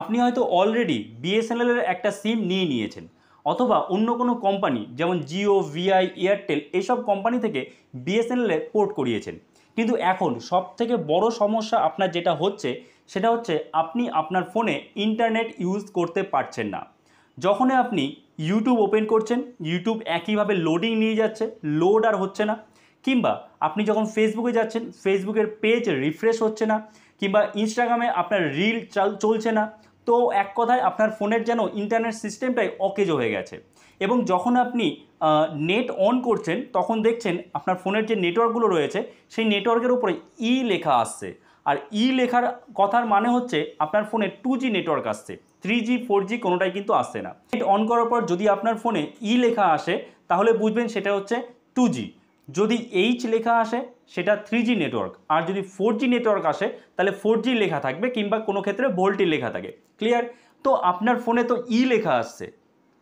আপনি হয়তো already BSNL এর একটা সিম নিয়েছেন, অথবা অন্য কোনো কোম্পানি যেমন জিও, ভিআই, এয়ারটেল এসব কোম্পানি থেকে বিএসএনএল এ পোর্ট করিয়েছেন। কিন্তু এখন সবথেকে বড় সমস্যা আপনার যেটা হচ্ছে সেটা হচ্ছে আপনি আপনার ফোনে ইন্টারনেট ইউজ করতে পারছেন না। যখনই আপনি ইউটিউব ওপেন করছেন, ইউটিউব একইভাবে লোডিং নিয়ে যাচ্ছে, লোড আর হচ্ছে না। কিংবা আপনি যখন ফেসবুকে যাচ্ছেন, ফেসবুকের পেজ রিফ্রেশ হচ্ছে না। কিংবা ইনস্টাগ্রামে আপনার রিল চলছে না। তো এক কথায় আপনার ফোনের যেন ইন্টারনেট সিস্টেমটাই অকেজো হয়ে গেছে। এবং যখন আপনি নেট অন করছেন তখন দেখছেন আপনার ফোনের যে নেটওয়ার্কগুলো রয়েছে সেই নেটওয়ার্কের উপরে লেখা আসছে। আর লেখার কথার মানে হচ্ছে আপনার ফোনে 2G নেটওয়ার্ক আসছে, 3G 4G কোনোটাই কিন্তু আসছে না। নেট অন করার পর যদি আপনার ফোনে লেখা আসে তাহলে বুঝবেন সেটা হচ্ছে 2G। যদি লেখা আসে সেটা 3G নেটওয়ার্ক, আর যদি 4G নেটওয়ার্ক আসে তাহলে 4G লেখা থাকবে, কিংবা কোনো ক্ষেত্রে ভোল্টি লেখা থাকে। ক্লিয়ার? তো আপনার ফোনে তো লেখা আসছে,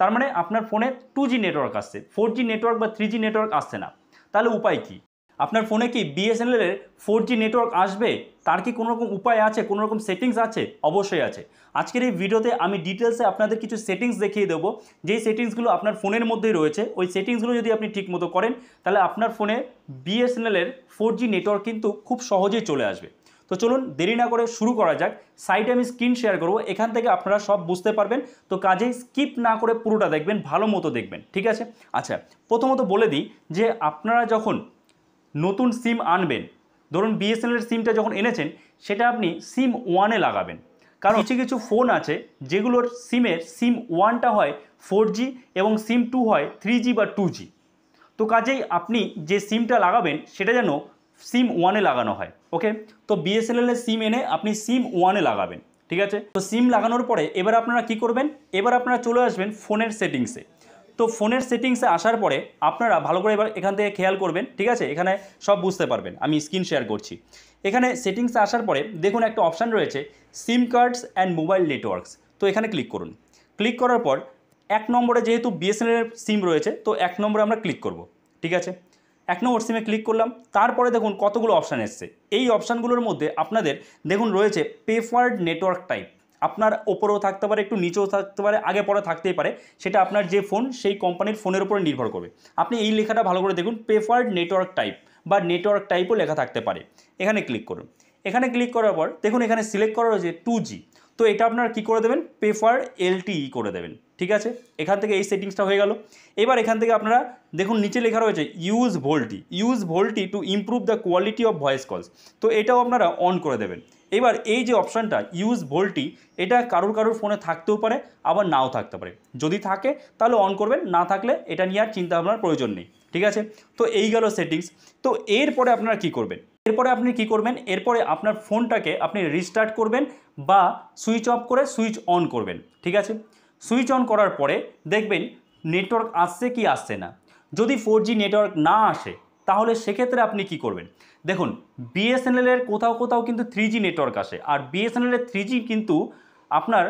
তার মানে আপনার ফোনে 2G নেটওয়ার্ক আসছে, 4G নেটওয়ার্ক বা 3G নেটওয়ার্ক আসছে না। তাহলে উপায় কি? আপনার ফোনে কি বিএসএনএল এর 4G নেটওয়ার্ক আসবে? তার কি কোনো রকম উপায় আছে, কোনো রকম সেটিংস আছে? অবশ্যই আছে। আজকের এই ভিডিওতে আমি ডিটেলসে আপনাদের কিছু সেটিংস দেখিয়ে দেবো, যেই সেটিংসগুলো আপনার ফোনের মধ্যেই রয়েছে। ওই সেটিংসগুলো যদি আপনি ঠিকমতো করেন তাহলে আপনার ফোনে বিএসএনএল এর 4G নেটওয়ার্ক কিন্তু খুব সহজেই চলে আসবে। তো চলুন দেরি না করে শুরু করা যাক। সাইটে আমি স্ক্রিন শেয়ার করবো, এখান থেকে আপনারা সব বুঝতে পারবেন। তো কাজেই স্কিপ না করে পুরোটা দেখবেন, ভালো মতো দেখবেন, ঠিক আছে? আচ্ছা, প্রথমত বলে দিই যে আপনারা যখন নতুন সিম আনবেন, ধরুন বিএসএনএল এর সিমটা যখন এনেছেন সেটা আপনি সিম 1-এ লাগাবেন। কারণ কিছু কিছু ফোন আছে যেগুলোর সিমের সিম 1টা হয় 4G এবং সিম 2 হয় 3G বা 2G। তো কাজেই আপনি যে সিমটা লাগাবেন সেটা যেন সিম 1-এ লাগানো হয়। ওকে? তো বিএসএনএল এর সিম এনে আপনি সিম 1-এ লাগাবেন, ঠিক আছে? তো সিম লাগানোর পরে এবার আপনারা কি করবেন, এবার আপনারা চলে আসবেন ফোনের সেটিংসে। তো ফোনের সেটিংসে আসার পরে আপনারা ভালো করে এবার এখান থেকে খেয়াল করবেন, ঠিক আছে? এখানে সব বুঝতে পারবেন, আমি স্ক্রিন শেয়ার করছি। এখানে সেটিংসে আসার পরে দেখুন একটা অপশান রয়েছে সিম কার্ডস অ্যান্ড মোবাইল নেটওয়ার্কস। তো এখানে ক্লিক করুন। ক্লিক করার পর 1 নম্বরে যেহেতু বিএসএনএল এর সিম রয়েছে তো 1 নম্বরে আমরা ক্লিক করব, ঠিক আছে? 1 নম্বর সিমে ক্লিক করলাম। তারপরে দেখুন কতগুলো অপশান এসছে। এই অপশানগুলোর মধ্যে আপনাদের দেখুন রয়েছে প্রেফার্ড নেটওয়ার্ক টাইপ। আপনার ওপরেও থাকতে পারে, একটু নিচেও থাকতে পারে, আগে পরে থাকতেই পারে। সেটা আপনার যে ফোন সেই কোম্পানির ফোনের উপরে নির্ভর করবে। আপনি এই লেখাটা ভালো করে দেখুন, প্রেফার্ড নেটওয়ার্ক টাইপ বা নেটওয়ার্ক টাইপও লেখা থাকতে পারে। এখানে ক্লিক করুন। এখানে ক্লিক করার পর দেখুন এখানে সিলেক্ট করা রয়েছে 2G। তো এটা আপনারা কী করে দেবেন, প্রেফার LTE করে দেবেন, ঠিক আছে? এখান থেকে এই সেটিংসটা হয়ে গেল। এবার এখান থেকে আপনারা দেখুন নিচে লেখা রয়েছে use VoLTE to improve the quality of voice কলস। তো এটাও আপনারা অন করে দেবেন। এবার এই যে অপশানটা ইউজ ভোল্টি, এটা কারোর ফোনে থাকতেও পারে আবার নাও থাকতে পারে। যদি থাকে তাহলে অন করবেন, না থাকলে এটা নিয়ে আর চিন্তা ভাবনার প্রয়োজন নেই, ঠিক আছে? তো এই গেল সেটিংস। তো এরপরে আপনারা কি করবেন, এরপরে আপনার ফোনটাকে আপনি রিস্টার্ট করবেন বা সুইচ অফ করে সুইচ অন করবেন, ঠিক আছে? সুইচ অন করার পরে দেখবেন নেটওয়ার্ক আসছে কি আসছে না। যদি 4G নেটওয়ার্ক না আসে তাহলে সেক্ষেত্রে আপনি কি করবেন, দেখুন বিএসএনএল এর কোথাও কিন্তু 3G নেটওয়ার্ক আসে। আর বিএসএনএল এর 3G কিন্তু আপনার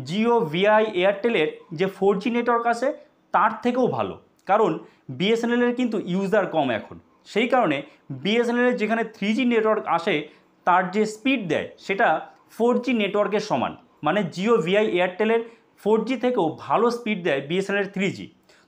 জিও, ভিআই, এয়ারটেলের যে 4G নেটওয়ার্ক আসে তার থেকেও ভালো। কারণ বিএসএনএল এর কিন্তু ইউজার কম এখন, সেই কারণে বিএসএনএল এর যেখানে 3G নেটওয়ার্ক আসে তার যে স্পিড দেয় সেটা 4G নেটওয়ার্কের সমান। মানে জিও, ভিআই, এয়ারটেলের 4G থেকেও ভালো স্পিড দেয় বিএসএনএল এর 3G।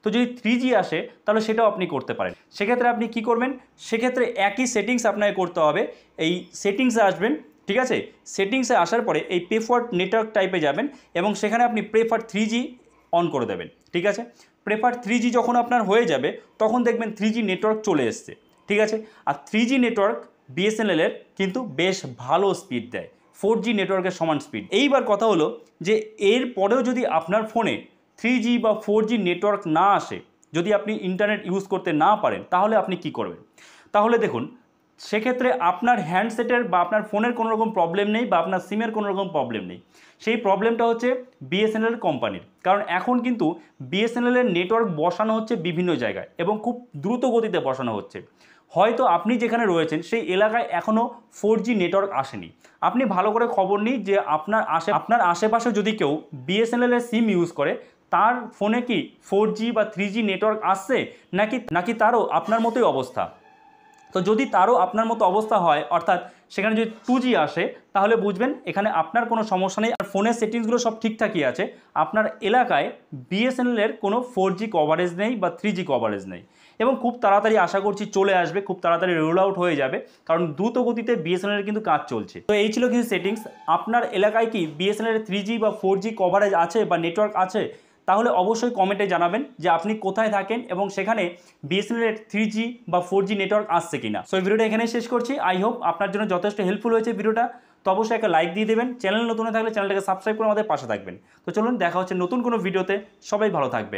তো যদি 3G আসে তাহলে সেটাও আপনি করতে পারেন। সেক্ষেত্রে আপনি কি করবেন, সেক্ষেত্রে একই সেটিংস আপনাকে করতে হবে। এই সেটিংসে আসবেন, ঠিক আছে? সেটিংসে আসার পরে এই প্রেফার্ড নেটওয়ার্ক টাইপে যাবেন এবং সেখানে আপনি প্রেফার 3G অন করে দেবেন, ঠিক আছে? প্রেফার 3G যখন আপনার হয়ে যাবে তখন দেখবেন 3G নেটওয়ার্ক চলে এসছে, ঠিক আছে? আর 3G নেটওয়ার্ক বিএসএনএল এর কিন্তু বেশ ভালো স্পিড দেয়, 4G নেটওয়ার্কের সমান স্পিড। এইবার কথা হলো যে এর পরেও যদি আপনার ফোনে 3G বা 4G নেটওয়ার্ক না আসে, যদি আপনি ইন্টারনেট ইউজ করতে না পারেন তাহলে আপনি কি করবেন? তাহলে দেখুন সেক্ষেত্রে আপনার হ্যান্ডসেটের বা আপনার ফোনের কোনো রকম প্রবলেম নেই বা আপনার সিমের কোনো রকম প্রবলেম নেই। সেই প্রবলেমটা হচ্ছে বিএসএনএল কোম্পানির। কারণ এখন কিন্তু বিএসএনএল এর নেটওয়ার্ক বসানো হচ্ছে বিভিন্ন জায়গায় এবং খুব দ্রুত গতিতে বসানো হচ্ছে। হয়তো আপনি যেখানে রয়েছেন সেই এলাকায় এখনও 4G নেটওয়ার্ক আসেনি। আপনি ভালো করে খবর নিন যে আপনার আশেপাশে যদি কেউ বিএসএনএল এর সিম ইউজ করে তার ফোনে কি 4G বা 3G নেটওয়ার্ক আসছে নাকি তারও আপনার মতোই অবস্থা। তো যদি তারও আপনার মতো অবস্থা হয়, অর্থাৎ সেখানে যদি 2G আসে তাহলে বুঝবেন এখানে আপনার কোনো সমস্যা নেই, আর ফোনের সেটিংসগুলো সব ঠিকঠাকই আছে। আপনার এলাকায় বিএসএনএলের কোনো 4G কভারেজ নেই বা 3G কভারেজ নেই, এবং খুব তাড়াতাড়ি আশা করছি চলে আসবে, খুব তাড়াতাড়ি রোল আউট হয়ে যাবে, কারণ দ্রুত গতিতে বিএসএনএলের কিন্তু কাজ চলছে। তো এই ছিল কিছু সেটিংস। আপনার এলাকায় কি বিএসএনএলের 3G বা 4G কভারেজ আছে বা নেটওয়ার্ক আছে? তাহলে অবশ্যই কমেন্টে জানাবেন যে আপনি কোথায় থাকেন এবং সেখানে বিএসএনএলের 3G বা 4G নেটওয়ার্ক আসছে কিনা। সো এই ভিডিওটা এখানেই শেষ করছি। আই হোপ আপনার জন্য যথেষ্ট হেল্পফুল হয়েছে ভিডিওটা। তো অবশ্যই একটা লাইক দিয়ে দেবেন, চ্যানেল নতুন থাকলে চ্যানেলটাকে সাবস্ক্রাইব করে আমাদের পাশে থাকবেন। তো চলুন দেখা হচ্ছে নতুন কোনো ভিডিওতে, সবাই ভালো থাকবেন।